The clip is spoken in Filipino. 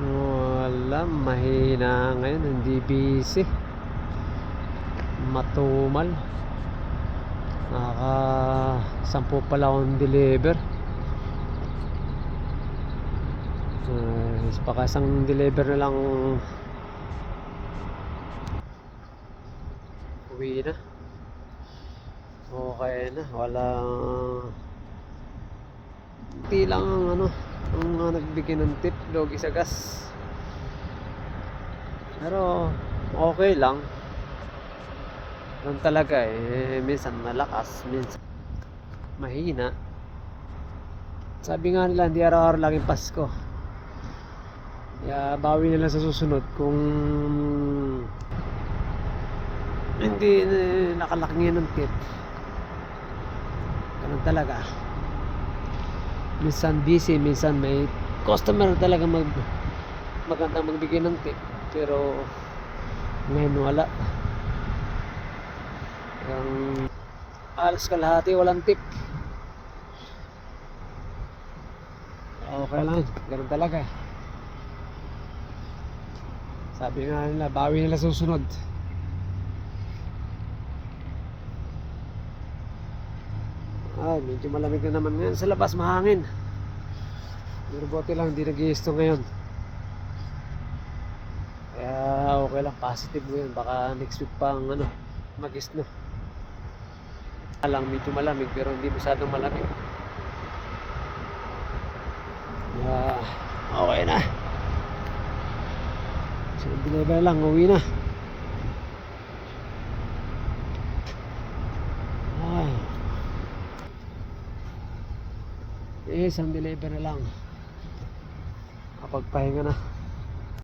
Wala, mahina ngayon, hindi busy. Matumal. Naka 10 pala akong deliver. Baka isang deliver na lang, uwi na. Okay na, walang lang ang nagbigay ng tip, logi sa gas. Pero okay lang. Ganun talaga minsan malakas, minsan mahina. Sabi nga nila, hindi araw-araw laging Pasko. Kaya bawi nila sa susunod kung hindi nakalaki ng tip. Ganun talaga. Minsan busy, minsan may customer talaga magandang magbigay ng tip, pero ngayon wala. Ang alas kalahati walang tip. Okay lang, ganun talaga. Sabi nga nila, bawi nila susunod. Medyo malamig na naman ngayon sa labas, mahangin. Pero buti lang hindi nag-i-isto ngayon. Kaya okay lang, positive ngayon. Baka next week pang mag-isno. Lang medyo malamig pero hindi masyadong malamig. Okay na. So deliver lang, uwi na. Isang deliver na lang, kapag pahinga na.